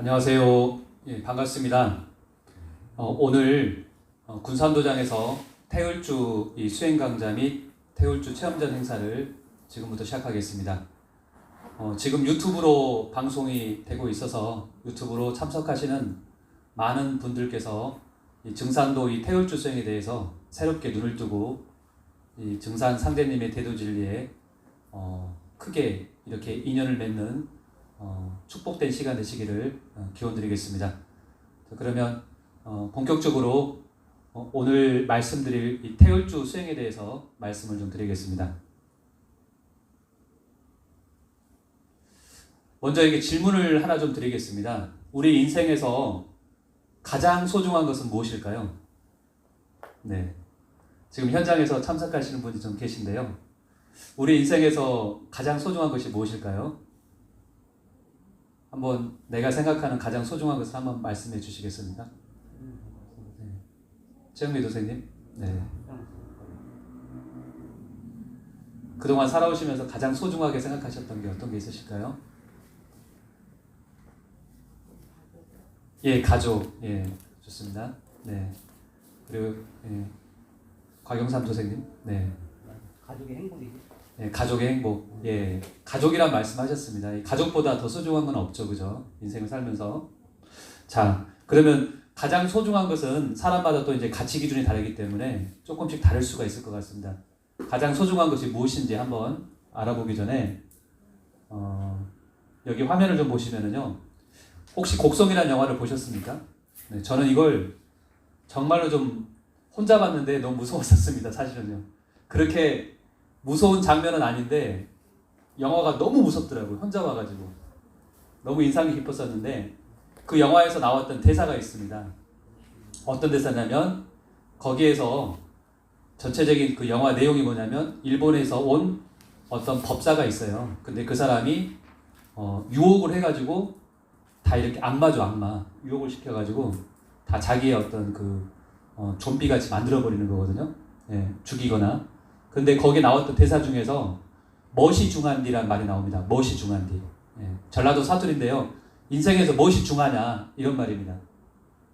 안녕하세요. 예, 반갑습니다. 오늘 군산도장에서 태울주 수행 강좌 및 태울주 체험전 행사를 지금부터 시작하겠습니다. 지금 유튜브로 방송이 되고 있어서 유튜브로 참석하시는 많은 분들께서 이 증산도 태울주 수행에 대해서 새롭게 눈을 뜨고 이 증산 상제님의 대도진리에 크게 이렇게 인연을 맺는 축복된 시간 되시기를 기원드리겠습니다. 그러면 본격적으로 오늘 말씀드릴 이 태울주 수행에 대해서 말씀을 좀 드리겠습니다. 먼저 이게 질문을 하나 좀 드리겠습니다. 우리 인생에서 가장 소중한 것은 무엇일까요? 네, 지금 현장에서 참석하시는 분이 좀 계신데요. 우리 인생에서 가장 소중한 것이 무엇일까요? 한번 내가 생각하는 가장 소중한 것을 한번 말씀해 주시겠습니까? 네. 최영미 도생님. 네. 그동안 살아오시면서 가장 소중하게 생각하셨던 게 어떤 게 있으실까요? 예, 가족. 예, 좋습니다. 네. 그리고 곽영삼 도생님. 네. 가족의 행복이지. 예, 가족의 행복. 예, 가족이란 말씀하셨습니다. 이 가족보다 더 소중한 건 없죠, 그죠? 인생을 살면서. 자, 그러면 가장 소중한 것은 사람마다 또 이제 가치 기준이 다르기 때문에 조금씩 다를 수가 있을 것 같습니다. 가장 소중한 것이 무엇인지 한번 알아보기 전에 여기 화면을 좀 보시면은요, 혹시 곡성이라는 영화를 보셨습니까? 네, 저는 이걸 정말로 좀 혼자 봤는데 너무 무서웠었습니다, 사실은요. 그렇게 무서운 장면은 아닌데 영화가 너무 무섭더라고요. 혼자 와가지고 너무 인상이 깊었었는데 그 영화에서 나왔던 대사가 있습니다. 어떤 대사냐면 거기에서 전체적인 그 영화 내용이 뭐냐면 일본에서 온 어떤 법사가 있어요. 근데 그 사람이 유혹을 해가지고 다 이렇게 악마죠, 악마. 유혹을 시켜가지고 다 자기의 어떤 좀비같이 만들어버리는 거거든요. 예, 죽이거나. 근데 거기에 나왔던 대사 중에서 멋이 중한디란 말이 나옵니다. 멋이 중한디. 예, 전라도 사투리인데요. 인생에서 멋이 중하냐 이런 말입니다.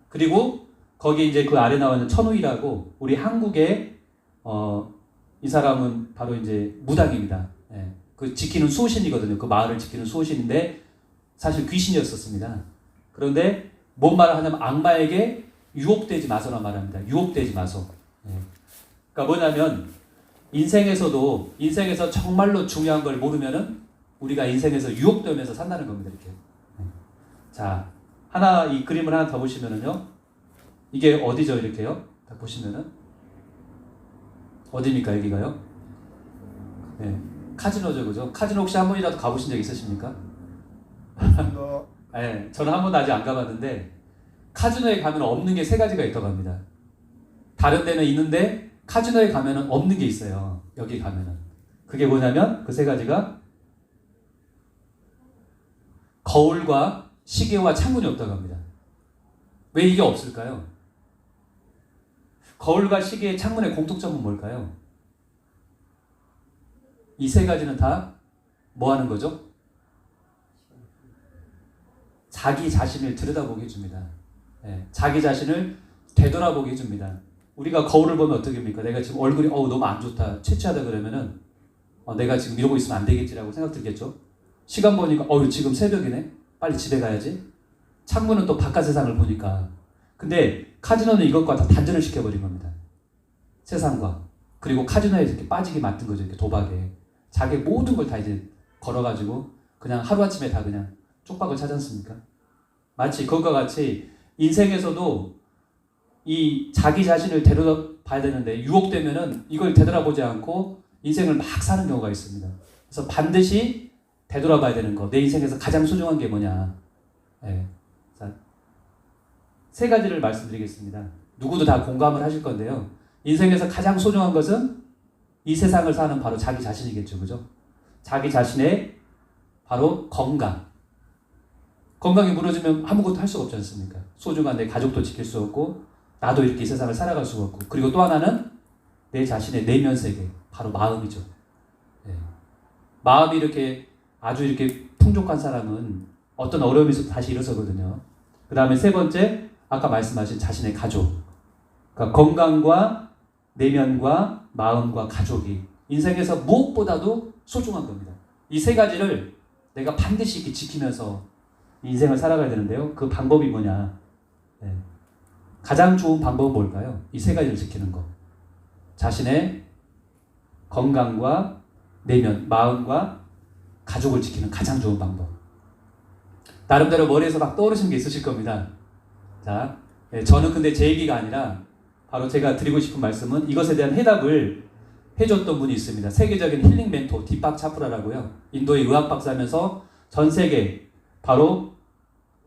그리고 거기 이제 그 아래 나와 있는 천우희라고 우리 한국의 이 사람은 바로 이제 무당입니다. 예, 그 지키는 수호신이거든요. 그 마을을 지키는 수호신인데 사실 귀신이었었습니다. 그런데 뭔 말을 하냐면 악마에게 유혹되지 마소란 말합니다. 유혹되지 마소. 예. 그러니까 뭐냐면 인생에서 정말로 중요한 걸 모르면은 우리가 인생에서 유혹되면서 산다는 겁니다. 이렇게. 자, 이 그림을 하나 더 보시면은요. 이게 어디죠? 이렇게요. 딱 보시면은 어디입니까? 여기가요? 네, 카지노죠, 그죠? 카지노 혹시 한 번이라도 가보신 적 있으십니까? 네, 저는 한 번도 아직 안 가봤는데 카지노에 가면 없는 게 세 가지가 있다고 합니다. 다른 데는 있는데 카지노에 가면은 없는 게 있어요. 여기 가면은. 그게 뭐냐면 그 세 가지가 거울과 시계와 창문이 없다고 합니다. 왜 이게 없을까요? 거울과 시계의 창문의 공통점은 뭘까요? 이 세 가지는 다 뭐 하는 거죠? 자기 자신을 들여다보게 해줍니다. 네, 자기 자신을 되돌아보게 해줍니다. 우리가 거울을 보면 어떻게 합니까? 내가 지금 얼굴이 너무 안 좋다, 채취하다 그러면은 내가 지금 이러고 있으면 안 되겠지라고 생각 들겠죠? 시간 보니까 지금 새벽이네? 빨리 집에 가야지. 창문은 또 바깥 세상을 보니까. 근데 카지노는 이것과 다 단절을 시켜버린 겁니다. 세상과. 그리고 카지노에 이렇게 빠지게 만든 거죠. 이렇게 도박에. 자기 모든 걸 다 이제 걸어가지고 그냥 하루아침에 다 그냥 쪽박을 차지 않습니까? 마치 그것과 같이 인생에서도 이 자기 자신을 되돌아봐야 되는데 유혹되면은 이걸 되돌아보지 않고 인생을 막 사는 경우가 있습니다. 그래서 반드시 되돌아봐야 되는 거. 내 인생에서 가장 소중한 게 뭐냐. 네. 자, 세 가지를 말씀드리겠습니다. 누구도 다 공감을 하실 건데요. 인생에서 가장 소중한 것은 이 세상을 사는 바로 자기 자신이겠죠. 그죠? 자기 자신의 바로 건강. 건강이 무너지면 아무것도 할 수가 없지 않습니까? 소중한 내 가족도 지킬 수 없고 나도 이렇게 이 세상을 살아갈 수가 없고. 그리고 또 하나는 내 자신의 내면 세계. 바로 마음이죠. 네. 마음이 이렇게 아주 이렇게 풍족한 사람은 어떤 어려움이 있어도 다시 일어서거든요. 그 다음에 세 번째, 아까 말씀하신 자신의 가족. 그러니까 건강과 내면과 마음과 가족이 인생에서 무엇보다도 소중한 겁니다. 이 세 가지를 내가 반드시 이렇게 지키면서 인생을 살아가야 되는데요. 그 방법이 뭐냐? 네. 가장 좋은 방법은 뭘까요? 이 세 가지를 지키는 거. 자신의 건강과 내면, 마음과 가족을 지키는 가장 좋은 방법. 나름대로 머리에서 막 떠오르시는 게 있으실 겁니다. 자, 저는 근데 제 얘기가 아니라 바로 제가 드리고 싶은 말씀은 이것에 대한 해답을 해줬던 분이 있습니다. 세계적인 힐링 멘토 디팍 차프라라고요. 인도의 의학 박사면서 전 세계 바로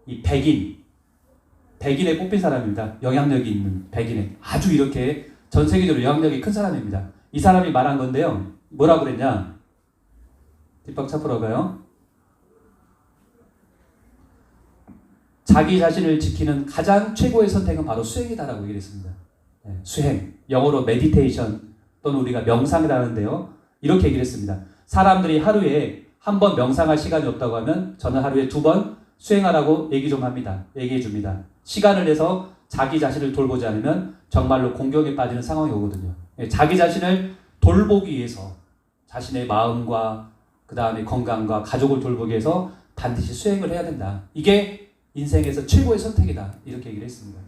이 백인에 뽑힌 사람입니다. 영향력이 있는 백인에 아주 이렇게 전 세계적으로 영향력이 큰 사람입니다. 이 사람이 말한 건데요. 뭐라고 그랬냐? 디팍 차프라가요. 자기 자신을 지키는 가장 최고의 선택은 바로 수행이다라고 얘기를 했습니다. 네, 수행. 영어로 메디테이션 또는 우리가 명상을 하는데요. 이렇게 얘기를 했습니다. 사람들이 하루에 한 번 명상할 시간이 없다고 하면 저는 하루에 2번 수행하라고 얘기 좀 합니다. 얘기해 줍니다. 시간을 내서 자기 자신을 돌보지 않으면 정말로 공경에 빠지는 상황이 오거든요. 네, 자기 자신을 돌보기 위해서 자신의 마음과 그 다음에 건강과 가족을 돌보기 위해서 반드시 수행을 해야 된다. 이게 인생에서 최고의 선택이다. 이렇게 얘기를 했습니다.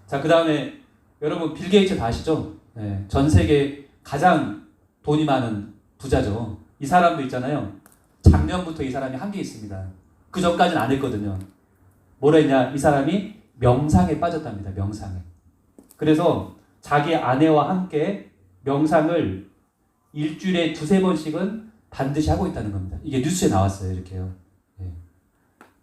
자, 그 다음에 여러분 빌 게이츠 다 아시죠? 네, 전 세계 가장 돈이 많은 부자죠. 이 사람도 있잖아요. 작년부터 이 사람이 한 게 있습니다. 그 전까지는 안 했거든요. 뭐라 했냐? 이 사람이 명상에 빠졌답니다. 명상에. 그래서 자기 아내와 함께 명상을 일주일에 2-3번씩은 반드시 하고 있다는 겁니다. 이게 뉴스에 나왔어요. 이렇게요. 네.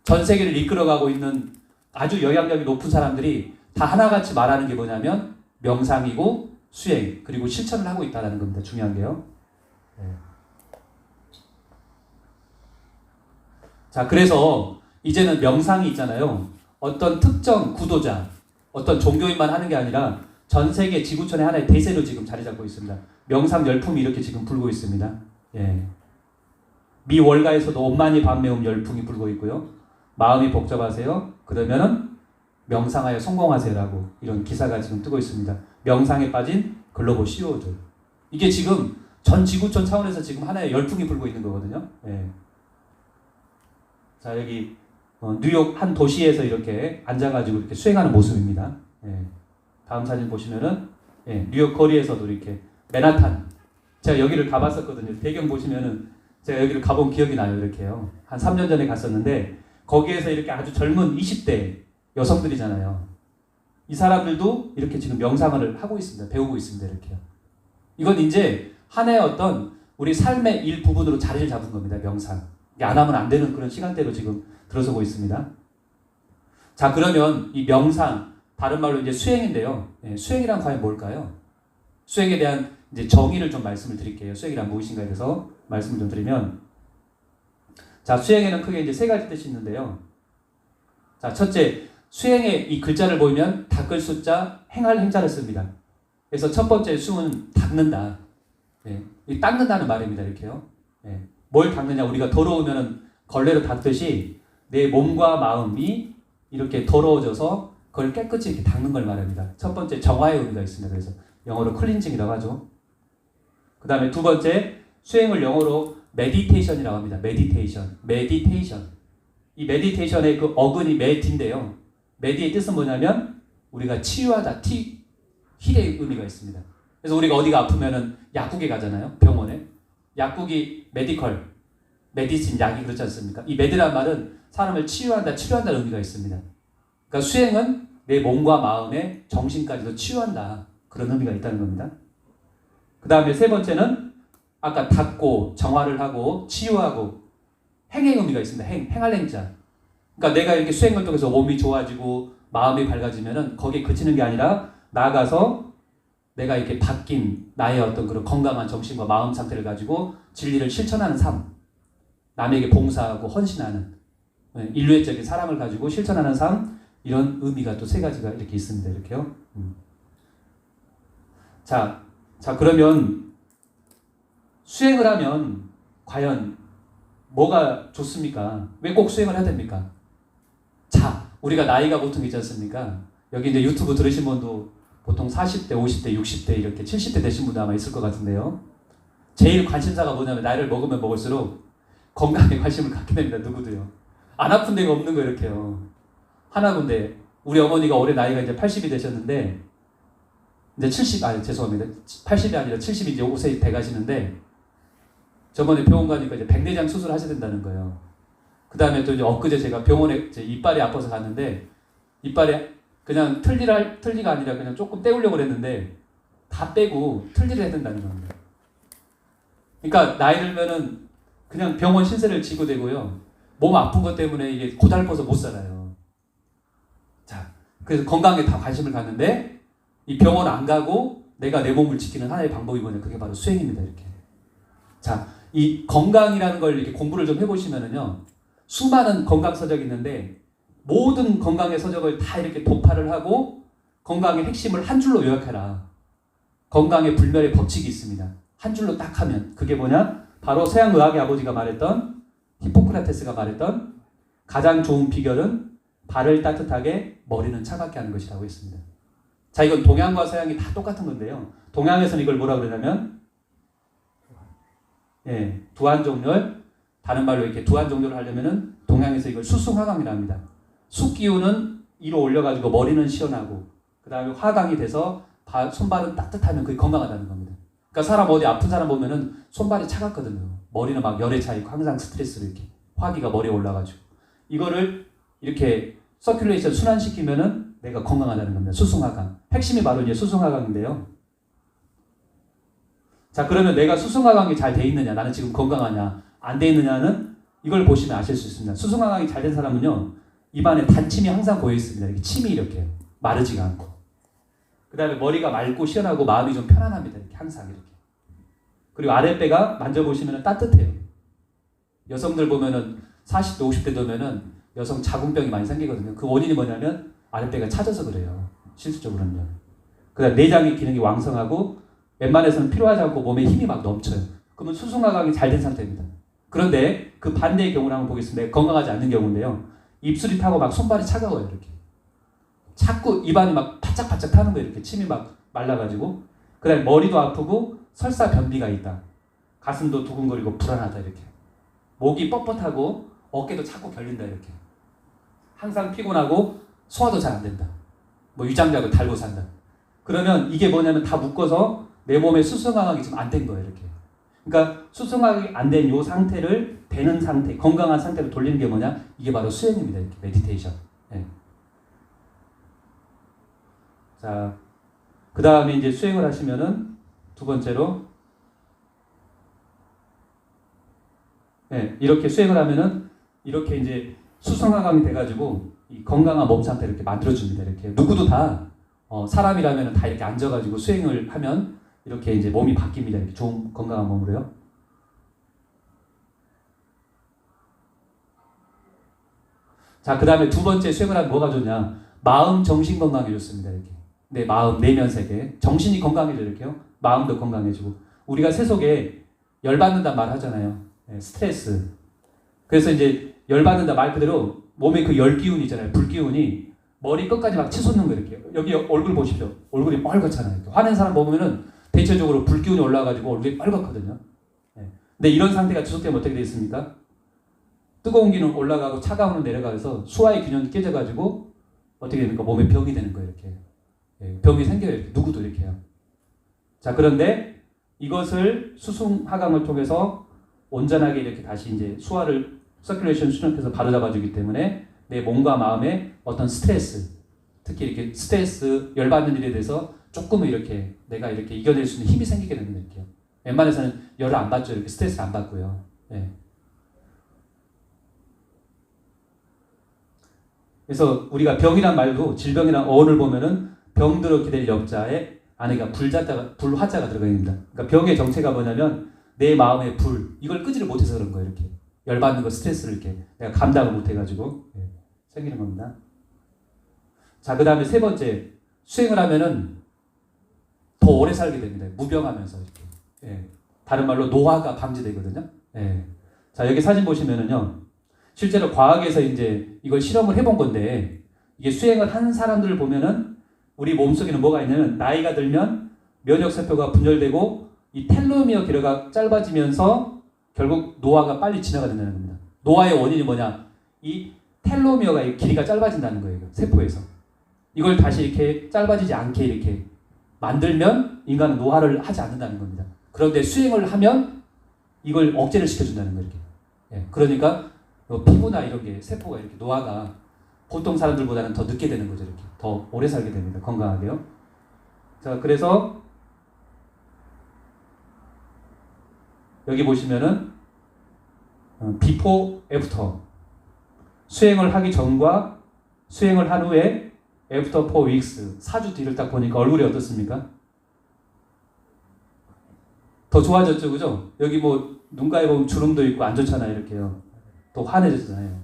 전 세계를 이끌어가고 있는 아주 영향력이 높은 사람들이 다 하나같이 말하는 게 뭐냐면 명상이고 수행 그리고 실천을 하고 있다는 겁니다. 중요한 게요. 네. 자, 그래서 이제는 명상이 있잖아요. 어떤 특정 구도자, 어떤 종교인만 하는 게 아니라 전 세계 지구촌의 하나의 대세로 지금 자리 잡고 있습니다. 명상 열풍이 이렇게 지금 불고 있습니다. 예. 미 월가에서도 온만이 밤매움 열풍이 불고 있고요. 마음이 복잡하세요? 그러면은 명상하여 성공하세요라고 이런 기사가 지금 뜨고 있습니다. 명상에 빠진 글로벌 CEO들. 이게 지금 전 지구촌 차원에서 지금 하나의 열풍이 불고 있는 거거든요. 예. 자, 여기 뉴욕 한 도시에서 이렇게 앉아가지고 이렇게 수행하는 모습입니다. 예. 다음 사진 보시면은 예, 뉴욕 거리에서도 이렇게 맨하탄. 제가 여기를 가봤었거든요. 배경 보시면은 제가 여기를 가본 기억이 나요. 이렇게요. 한 3년 전에 갔었는데 거기에서 이렇게 아주 젊은 20대 여성들이잖아요. 이 사람들도 이렇게 지금 명상을 하고 있습니다. 배우고 있습니다. 이렇게요. 이건 이제 하나의 어떤 우리 삶의 일부분으로 자리를 잡은 겁니다. 명상. 이게 안 하면 안 되는 그런 시간대로 지금 들어서고 있습니다. 자, 그러면 이 명상, 다른 말로 이제 수행인데요. 예, 수행이란 과연 뭘까요? 수행에 대한 이제 정의를 좀 말씀을 드릴게요. 수행이란 무엇인가에 대해서 말씀을 좀 드리면, 자, 수행에는 크게 이제 3가지 뜻이 있는데요. 자, 첫째, 수행의 이 글자를 보이면 닦을 숫자, 행할 행자를 씁니다. 그래서 첫 번째 수는 닦는다. 예, 이 닦는다는 말입니다. 이렇게요. 예, 뭘 닦느냐? 우리가 더러우면 걸레로 닦듯이 내 몸과 마음이 이렇게 더러워져서 그걸 깨끗이 이렇게 닦는 걸 말합니다. 첫 번째 정화의 의미가 있습니다. 그래서 영어로 클린징이라고 하죠. 그 다음에 두 번째 수행을 영어로 메디테이션이라고 합니다. 메디테이션. 이 메디테이션의 그 어근이 메디인데요. 메디의 뜻은 뭐냐면 우리가 치유하다, 힐의 의미가 있습니다. 그래서 우리가 어디가 아프면은 약국에 가잖아요. 병원에. 약국이 메디신 약이 그렇지 않습니까? 이 메디란 말은 사람을 치유한다, 치료한다는 의미가 있습니다. 그러니까 수행은 내 몸과 마음의 정신까지도 치유한다. 그런 의미가 있다는 겁니다. 그 다음에 세 번째는 아까 닦고 정화를 하고 치유하고 행의 의미가 있습니다. 행할 행자. 그러니까 내가 이렇게 수행을 통해서 몸이 좋아지고 마음이 밝아지면은 거기에 그치는 게 아니라 나아가서 내가 이렇게 바뀐 나의 어떤 그런 건강한 정신과 마음 상태를 가지고 진리를 실천하는 삶. 남에게 봉사하고 헌신하는 인류애적인 사랑을 가지고 실천하는 삶. 이런 의미가 또 3가지가 이렇게 있습니다. 이렇게요. 자, 그러면 수행을 하면 과연 뭐가 좋습니까? 왜 꼭 수행을 해야 됩니까? 자, 우리가 나이가 보통 있지 않습니까? 여기 이제 유튜브 들으신 분도 보통 40대, 50대, 60대 이렇게 70대 되신 분도 아마 있을 것 같은데요. 제일 관심사가 뭐냐면 나이를 먹으면 먹을수록 건강에 관심을 갖게 됩니다. 누구도요. 안 아픈 데가 없는 거 이렇게요. 하나군데 우리 어머니가 올해 나이가 이제 80이 되셨는데 이제 죄송합니다. 80이 아니라 70이 이제 5세 돼 가시는데 저번에 병원 가니까 이제 백내장 수술하셔야 된다는 거예요. 그 다음에 또 이제 엊그제 제가 병원에 이제 이빨이 아파서 갔는데 이빨에 그냥 틀니가 아니라 그냥 조금 떼우려고 그랬는데 다 빼고 틀니를 해야 된다는 겁니다. 그러니까 나이 들면은 그냥 병원 신세를 지고 되고요. 몸 아픈 것 때문에 이게 고달퍼서 못 살아요. 자, 그래서 건강에 다 관심을 갖는데 이 병원 안 가고 내가 내 몸을 지키는 하나의 방법이 뭐냐? 그게 바로 수행입니다. 이렇게. 자, 이 건강이라는 걸 이렇게 공부를 좀 해보시면은요. 수많은 건강 서적이 있는데 모든 건강의 서적을 다 이렇게 도파를 하고 건강의 핵심을 한 줄로 요약해라. 건강의 불멸의 법칙이 있습니다. 한 줄로 딱 하면 그게 뭐냐? 바로 서양의학의 아버지가 말했던 히포크라테스가 말했던 가장 좋은 비결은 발을 따뜻하게 머리는 차갑게 하는 것이라고 했습니다. 자, 이건 동양과 서양이 다 똑같은 건데요. 동양에서는 이걸 뭐라 그러냐면 두한종렬, 다른 말로 이렇게 두한종렬을 하려면은 동양에서 이걸 수승화강이라 합니다. 숙기운은 위로 올려가지고 머리는 시원하고 그 다음에 화강이 돼서 손발은 따뜻하면 그게 건강하다는 겁니다. 그러니까 사람 어디 아픈 사람 보면은 손발이 차갑거든요. 머리는 막 열에 차있고 항상 스트레스로 이렇게 화기가 머리에 올라가지고 이거를 이렇게 서큘레이션 순환시키면은 내가 건강하다는 겁니다. 수승화강. 핵심이 바로 이제 수승화강인데요. 자, 그러면 내가 수승화강이 잘 돼 있느냐, 나는 지금 건강하냐, 안 돼 있느냐는 이걸 보시면 아실 수 있습니다. 수승화강이 잘 된 사람은요, 입안에 단침이 항상 고여 있습니다. 이렇게 침이 이렇게 마르지가 않고. 그 다음에 머리가 맑고 시원하고 마음이 좀 편안합니다. 이렇게 항상 이렇게. 그리고 아랫배가 만져보시면 따뜻해요. 여성들 보면은 40대, 50대 되면은 여성 자궁병이 많이 생기거든요. 그 원인이 뭐냐면 아랫배가 차져서 그래요. 실질적으로는요. 그 다음에 내장의 기능이 왕성하고 웬만해서는 필요하지 않고 몸에 힘이 막 넘쳐요. 그러면 수승화강이 잘 된 상태입니다. 그런데 그 반대의 경우를 한번 보겠습니다. 건강하지 않는 경우인데요. 입술이 타고 막 손발이 차가워요. 이렇게. 자꾸 입안이 막 바짝바짝 타는 거예요. 이렇게 침이 막 말라가지고. 그 다음에 머리도 아프고 설사 변비가 있다. 가슴도 두근거리고 불안하다. 이렇게. 목이 뻣뻣하고 어깨도 자꾸 결린다. 이렇게. 항상 피곤하고 소화도 잘 안 된다. 뭐 위장약을 달고 산다. 그러면 이게 뭐냐면 다 묶어서 내 몸에 수승화강이 지금 안 된 거예요. 이렇게. 그러니까 수승화강이 안 된 이 상태를 되는 상태, 건강한 상태로 돌리는 게 뭐냐? 이게 바로 수행입니다. 이렇게 메디테이션. 네. 자, 그 다음에 이제 수행을 하시면은 두 번째로 이렇게 수행을 하면은 이렇게 이제 수승화강이 돼가지고 이 건강한 몸 상태를 이렇게 만들어줍니다. 이렇게 누구도 다 사람이라면 다 이렇게 앉아가지고 수행을 하면 이렇게 이제 몸이 바뀝니다. 이렇게 좋은 건강한 몸으로요. 자, 그 다음에 두 번째 수행을 하면 뭐가 좋냐? 마음, 정신 건강이 좋습니다. 이렇게. 내 마음, 내면 세계. 정신이 건강해져 이렇게요. 마음도 건강해지고. 우리가 세속에 열받는다 말 하잖아요. 스트레스. 그래서 이제 열받는다 말 그대로 몸에 그 열기운이 있잖아요. 불기운이 머리 끝까지 막 치솟는 거 이렇게. 여기 얼굴 보십시오. 얼굴이 빨갛잖아요. 이렇게. 화낸 사람 보면은 대체적으로 불기운이 올라가지고 얼굴이 빨갛거든요. 근데 이런 상태가 지속되면 어떻게 되겠습니까? 뜨거운 기는 올라가고 차가운 기는 내려가서 수화의 균형이 깨져가지고 어떻게 됩니까? 몸에 병이 되는 거예요. 이렇게. 병이 생겨요. 이렇게. 누구도 이렇게 해요. 자, 그런데 이것을 수승화강을 통해서 온전하게 이렇게 다시 이제 수화를 서큘레이션 수정해서 바로잡아주기 때문에 내 몸과 마음의 어떤 스트레스, 특히 이렇게 스트레스, 열받는 일에 대해서 조금은 이렇게 내가 이렇게 이겨낼 수 있는 힘이 생기게 됩니다. 이렇게. 웬만해서는 열을 안 받죠. 이렇게 스트레스 안 받고요. 그래서 우리가 병이란 말도 질병이란 어원을 보면은 병들어 기댈 역자에 안에가 불화자가 들어가 있습니다. 그러니까 병의 정체가 뭐냐면 내 마음의 불, 이걸 끄지를 못해서 그런 거예요. 이렇게. 열받는 거 스트레스를 이렇게 내가 감당을 못해가지고 생기는 겁니다. 자, 그 다음에 세 번째, 수행을 하면은 더 오래 살게 됩니다. 무병하면서 이렇게. 다른 말로 노화가 방지되거든요. 자, 여기 사진 보시면은요. 실제로 과학에서 이제 이걸 실험을 해본 건데 이게 수행을 하는 사람들을 보면은 우리 몸속에는 뭐가 있냐면 나이가 들면 면역세포가 분열되고 이 텔로미어 기로가 짧아지면서 결국 노화가 빨리 지나가 된다는 겁니다. 노화의 원인이 뭐냐? 이 텔로미어가 길이가 짧아진다는 거예요. 세포에서. 이걸 다시 이렇게 짧아지지 않게 이렇게 만들면 인간은 노화를 하지 않는다는 겁니다. 그런데 수행을 하면 이걸 억제를 시켜준다는 거예요. 이렇게. 예, 그러니까 피부나 이런 게 세포가 이렇게 노화가 보통 사람들보다는 더 늦게 되는 거죠. 이렇게 더 오래 살게 됩니다. 건강하게요. 자, 그래서 여기 보시면은 비포 애프터 수행을 하기 전과 수행을 한 후에 애프터 4 weeks 4주 뒤를 딱 보니까 얼굴이 어떻습니까? 더 좋아졌죠, 그죠? 여기 뭐 눈가에 보면 주름도 있고 안 좋잖아요, 이렇게요. 또 환해졌잖아요.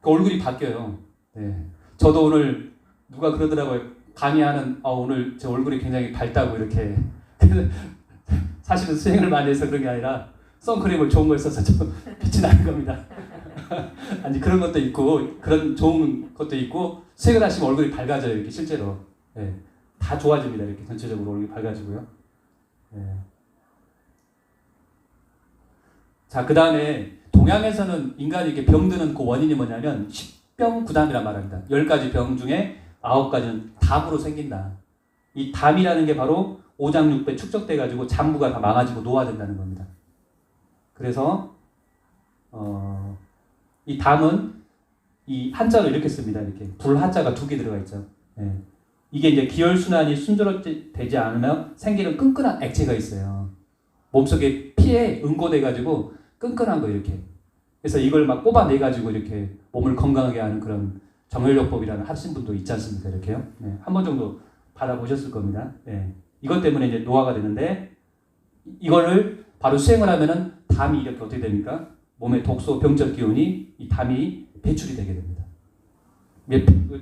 그 얼굴이 바뀌어요. 네. 저도 오늘 누가 그러더라고요. 강의하는 오늘 제 얼굴이 굉장히 밝다고 이렇게. 사실은 수행을 많이 해서 그런 게 아니라 선크림을 좋은 걸 써서 좀 빛이 나는 겁니다. 아니 그런 것도 있고 그런 좋은 것도 있고 수행을 하시면 얼굴이 밝아져요. 이렇게 실제로. 네. 다 좋아집니다. 이렇게 전체적으로 얼굴이 밝아지고요. 네. 자, 그 다음에 동양에서는 인간이 이렇게 병드는 그 원인이 뭐냐면 십병구담이란 말합니다. 10가지 병 중에 9가지는 담으로 생긴다. 이 담이라는 게 바로 오장육부에 축적돼가지고 장부가 다 망가지고 노화된다는 겁니다. 그래서 이 담은 이 한자로 이렇게 씁니다. 이렇게 불한자가 2개 들어가 있죠. 예. 이게 이제 기혈순환이 순조롭게 되지 않으면 생기는 끈끈한 액체가 있어요. 몸속에 피에 응고돼가지고 끈끈한 거 이렇게. 그래서 이걸 막 뽑아내가지고 이렇게 몸을 건강하게 하는 그런 정혈요법이라는 하신 분도 있지 않습니까? 이렇게요. 네. 한 번 정도 받아보셨을 겁니다. 네. 이것 때문에 이제 노화가 되는데 이거를 바로 수행을 하면은 담이 이렇게 어떻게 됩니까? 몸의 독소 병적 기운이 이 담이 배출이 되게 됩니다.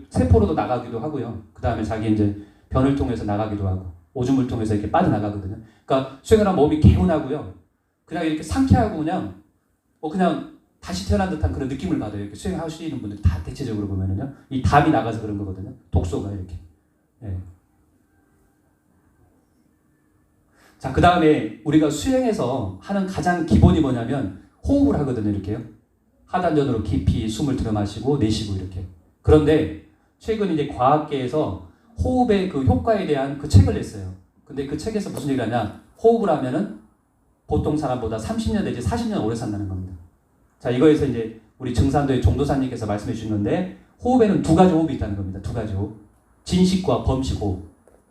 세포로도 나가기도 하고요. 그 다음에 자기 이제 변을 통해서 나가기도 하고 오줌을 통해서 이렇게 빠져나가거든요. 그러니까 수행을 하면 몸이 개운하고요. 그냥 이렇게 상쾌하고 그냥 다시 태어난 듯한 그런 느낌을 받아요. 이렇게 수행하시는 분들 다 대체적으로 보면은요. 이 담이 나가서 그런 거거든요. 독소가 이렇게. 예. 자, 그 다음에 우리가 수행에서 하는 가장 기본이 뭐냐면 호흡을 하거든요. 이렇게요. 하단전으로 깊이 숨을 들여 마시고 내쉬고 이렇게. 그런데 최근 이제 과학계에서 호흡의 그 효과에 대한 그 책을 냈어요. 근데 그 책에서 무슨 얘기를 하냐? 호흡을 하면은 보통 사람보다 30년 내지 40년 오래 산다는 겁니다. 자, 이거에서 이제 우리 증산도의 종도사님께서 말씀해 주신 건데 호흡에는 2가지 호흡이 있다는 겁니다. 2가지 호흡. 진식과 범식 호흡.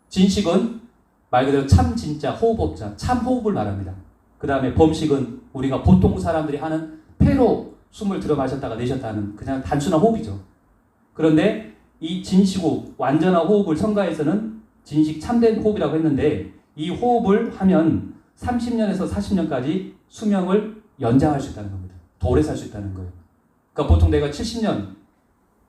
진식은 말 그대로 참 진짜 호흡법자, 참 호흡을 말합니다. 그 다음에 범식은 우리가 보통 사람들이 하는 폐로 숨을 들여 마셨다가 내셨다는 그냥 단순한 호흡이죠. 그런데 이 진식호흡, 완전한 호흡을 성가에서는 진식 참된 호흡이라고 했는데 이 호흡을 하면 30년에서 40년까지 수명을 연장할 수 있다는 겁니다. 더 오래 살 수 있다는 거예요. 그러니까 보통 내가 70년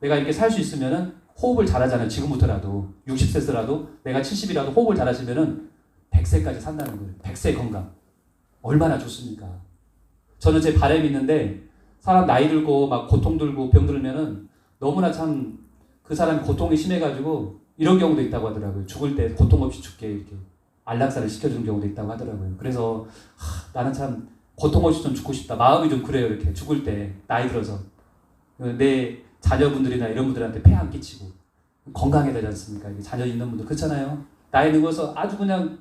내가 이렇게 살 수 있으면은 호흡을 잘하잖아요. 지금부터라도 60세서라도 내가 70이라도 호흡을 잘하시면은 100세까지 산다는 거예요. 100세 건강. 얼마나 좋습니까? 저는 제 바람이 있는데 사람 나이 들고 막 고통 들고 병 들면은 너무나 참 그 사람이 고통이 심해가지고 이런 경우도 있다고 하더라고요. 죽을 때 고통 없이 죽게 이렇게 안락사를 시켜주는 경우도 있다고 하더라고요. 그래서 나는 참 고통 없이 좀 죽고 싶다. 마음이 좀 그래요. 이렇게 죽을 때 나이 들어서 내 자녀분들이나 이런 분들한테 폐 안 끼치고 건강해야 되지 않습니까? 자녀 있는 분들 그렇잖아요. 나이 늙어서 아주 그냥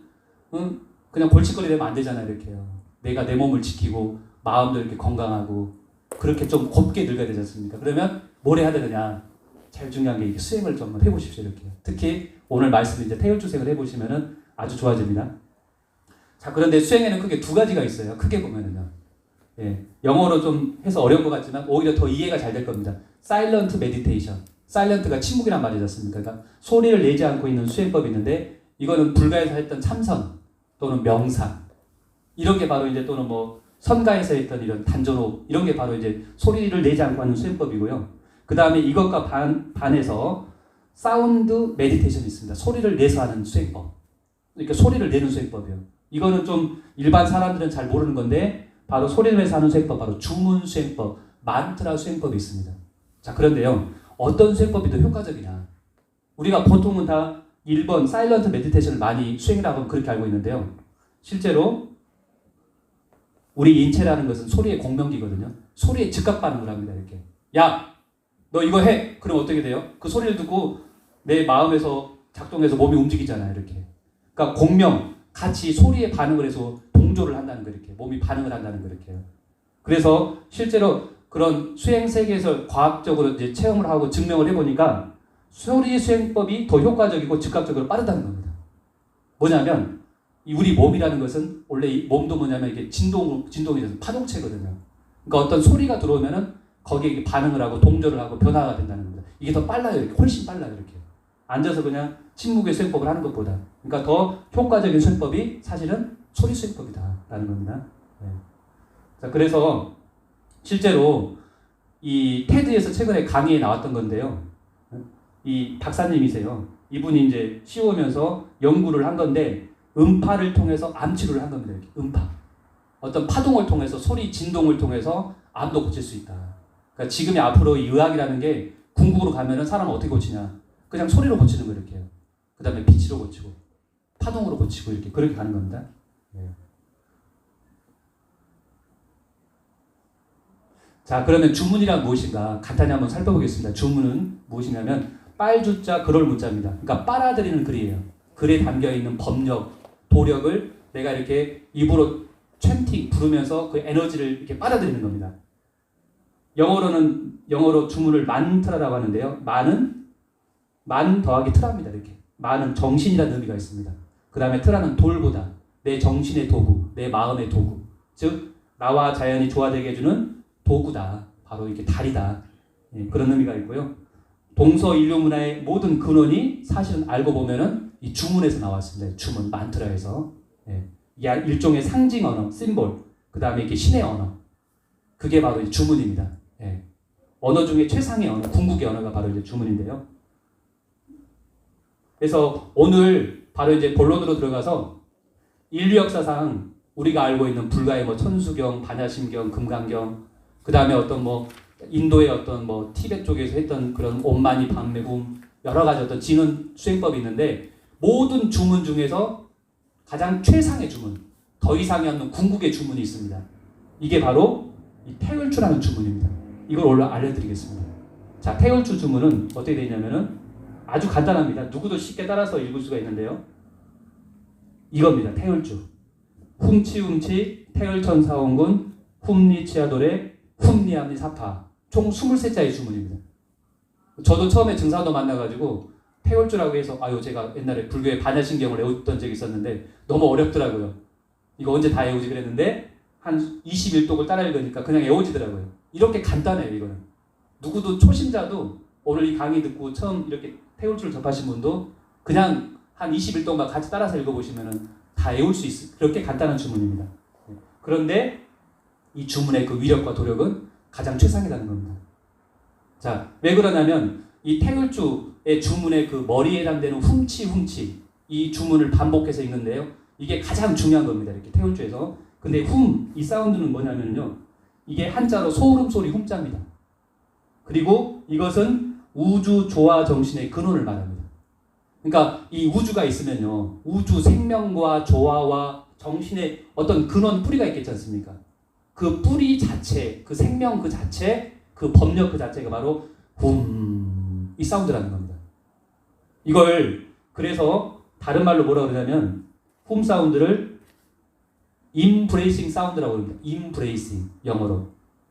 골칫거리 되면 안 되잖아요. 이렇게요. 내가 내 몸을 지키고 마음도 이렇게 건강하고 그렇게 좀 곱게 늙어야 되지 않습니까? 그러면 뭘 해야 되느냐? 제일 중요한 게 수행을 좀 해보십시오. 이렇게. 특히 오늘 말씀 이제 태율주생을 해보시면은 아주 좋아집니다. 자, 그런데 수행에는 크게 2가지가 있어요. 크게 보면은요. 예, 영어로 좀 해서 어려운 것 같지만 오히려 더 이해가 잘 될 겁니다. Silent Meditation. Silent가 침묵이란 말이지 않습니까? 그러니까 소리를 내지 않고 있는 수행법이 있는데 이거는 불가에서 했던 참선 또는 명상 이런 게 바로 이제 또는 뭐 선가에서 했던 이런 단전호흡 이런 게 바로 이제 소리를 내지 않고 하는 수행법이고요. 그 다음에 이것과 반해서 사운드 메디테이션이 있습니다. 소리를 내서 하는 수행법. 그러니까 소리를 내는 수행법이에요. 이거는 좀 일반 사람들은 잘 모르는 건데 바로 소리내면서 하는 수행법, 바로 주문 수행법, 만트라 수행법이 있습니다. 자, 그런데요, 어떤 수행법이 더 효과적이냐? 우리가 보통은 다 1번 사일런트 메디테이션을 많이 수행이라고 하면 그렇게 알고 있는데요. 실제로 우리 인체라는 것은 소리의 공명기거든요. 소리에 즉각 반응을 합니다. 이렇게. 야, 너 이거 해. 그럼 어떻게 돼요? 그 소리를 듣고 내 마음에서 작동해서 몸이 움직이잖아요. 이렇게. 그러니까 공명, 같이 소리에 반응을 해서 동조를 한다는 거 이렇게. 몸이 반응을 한다는 거 이렇게요. 그래서 실제로 그런 수행 세계에서 과학적으로 이제 체험을 하고 증명을 해보니까 소리 수행법이 더 효과적이고 즉각적으로 빠르다는 겁니다. 뭐냐면 우리 몸이라는 것은 원래 이 몸도 뭐냐면 이게 진동이 돼서 파동체거든요. 그러니까 어떤 소리가 들어오면은 거기에 반응을 하고 동조를 하고 변화가 된다는 겁니다. 이게 더 빨라요. 이렇게 훨씬 빨라요. 이렇게 앉아서 그냥 침묵의 수행법을 하는 것보다. 그러니까 더 효과적인 수행법이 사실은 소리 수행법이다라는 겁니다. 네. 자, 그래서 실제로 이 테드에서 최근에 강의에 나왔던 건데요. 이 박사님이세요. 이분이 이제 쉬우면서 연구를 한 건데 음파를 통해서 암 치료를 한 겁니다. 이렇게 음파. 어떤 파동을 통해서 소리 진동을 통해서 암도 고칠 수 있다. 그러니까 지금의 앞으로 이 의학이라는 게 궁극으로 가면은 사람을 어떻게 고치냐? 그냥 소리로 고치는 거 이렇게 해요. 그 다음에 빛으로 고치고 파동으로 고치고 이렇게 그렇게 가는 겁니다. 네. 자, 그러면 주문이란 무엇인가 간단히 한번 살펴보겠습니다. 주문은 무엇이냐면 빨주자 그럴 문자입니다. 그러니까 빨아들이는 글이에요. 글에 담겨있는 법력, 도력을 내가 이렇게 입으로 chanting 부르면서 그 에너지를 이렇게 빨아들이는 겁니다. 영어로 주문을 만트라라고 하는데요. 만 더하기 트라입니다. 이렇게. 만은 정신이라는 의미가 있습니다. 그 다음에 트라는 돌보다 내 정신의 도구, 내 마음의 도구. 즉 나와 자연이 조화되게 해주는 도구다. 바로 이렇게 달이다. 예, 그런 의미가 있고요. 동서 인류 문화의 모든 근원이 사실은 알고 보면은 이 주문에서 나왔습니다. 주문, 만트라에서. 예, 일종의 상징 언어, 심볼. 그 다음에 이렇게 신의 언어. 그게 바로 이 주문입니다. 예. 언어 중에 최상의 언어, 궁극의 언어가 바로 이제 주문인데요. 그래서 오늘 바로 이제 본론으로 들어가서 인류 역사상 우리가 알고 있는 불가의 뭐 천수경, 반야심경, 금강경, 그 다음에 어떤 뭐 인도의 어떤 뭐 티벳 쪽에서 했던 그런 옴마니 밤매붐 여러 가지 어떤 진원 수행법이 있는데 모든 주문 중에서 가장 최상의 주문, 더 이상이 없는 궁극의 주문이 있습니다. 이게 바로 이 태울주라는 주문입니다. 이걸 오늘 알려드리겠습니다. 자, 태울주 주문은 어떻게 되냐면은 아주 간단합니다. 누구도 쉽게 따라서 읽을 수가 있는데요. 이겁니다. 태울주. 훔치훔치 태울천사원군 훔리치아도레 훔리암리 사파. 총 23자의 주문입니다. 저도 처음에 증사도 만나가지고 태울주라고 해서 제가 옛날에 불교의 반야신경을 외웠던 적이 있었는데 너무 어렵더라고요. 이거 언제 다 외우지 그랬는데 한 21독을 따라 읽으니까 그냥 외워지더라고요. 이렇게 간단해요. 이거는. 누구도 초심자도 오늘 이 강의 듣고 처음 이렇게 태울주를 접하신 분도 그냥 한 21독만 같이 따라서 읽어보시면 다 외울 수 있어요. 그렇게 간단한 주문입니다. 그런데 이 주문의 그 위력과 도력은 가장 최상이라는 겁니다. 자, 왜 그러냐면 이 태울주의 주문의 그 머리에 해당되는 훔치 이 주문을 반복해서 읽는데요. 이게 가장 중요한 겁니다. 이렇게 태울주에서. 근데 이 사운드는 뭐냐면요. 이게 한자로 소울음소리 훔자입니다. 그리고 이것은 우주 조화 정신의 근원을 말합니다. 그러니까 이 우주가 있으면요. 우주 생명과 조화와 정신의 어떤 근원 뿌리가 있겠지 않습니까? 그 뿌리 자체, 그 생명 그 자체, 그 법력 그 자체가 바로 이 사운드라는 겁니다. 이걸 그래서 다른 말로 뭐라고 그러냐면 사운드를 임브레이싱 사운드라고 합니다. 임브레이싱 영어로.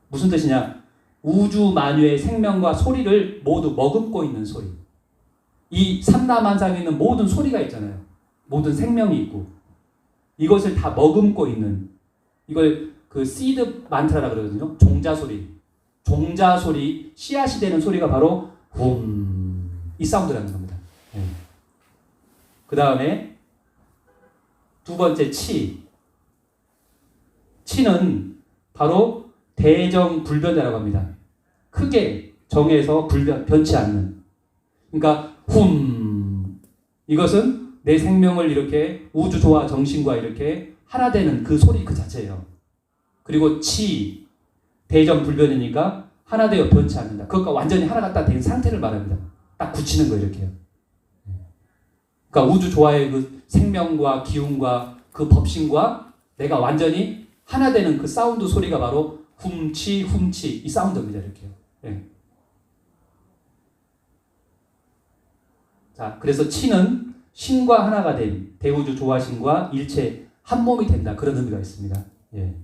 무슨 뜻이냐? 우주 만유의 생명과 소리를 모두 머금고 있는 소리. 이 삼라만상에 있는 모든 소리가 있잖아요. 모든 생명이 있고 이것을 다 머금고 있는 이걸 그 시드 만트라라고 그러거든요. 종자 소리, 씨앗이 되는 소리가 바로 이 사운드라는 겁니다. 네. 그 다음에 두 번째 치는 바로 대정불변자라고 합니다. 크게 정해서 변치 않는. 그러니까 이것은 내 생명을 이렇게 우주 조화 정신과 이렇게 하나 되는 그 소리 그 자체예요. 그리고 치, 대전불변이니까 하나 되어 변치 않는다. 그것과 완전히 하나가 딱 된 상태를 말합니다. 딱 굳히는 거예요, 이렇게요. 그러니까 우주 조화의 그 생명과 기운과 그 법신과 내가 완전히 하나 되는 그 사운드 소리가 바로 훔치 훔치 이 사운드입니다, 이렇게요. 예. 자, 그래서 치는 신과 하나가 된 대우주 조화신과 일체 한 몸이 된다. 그런 의미가 있습니다. 예.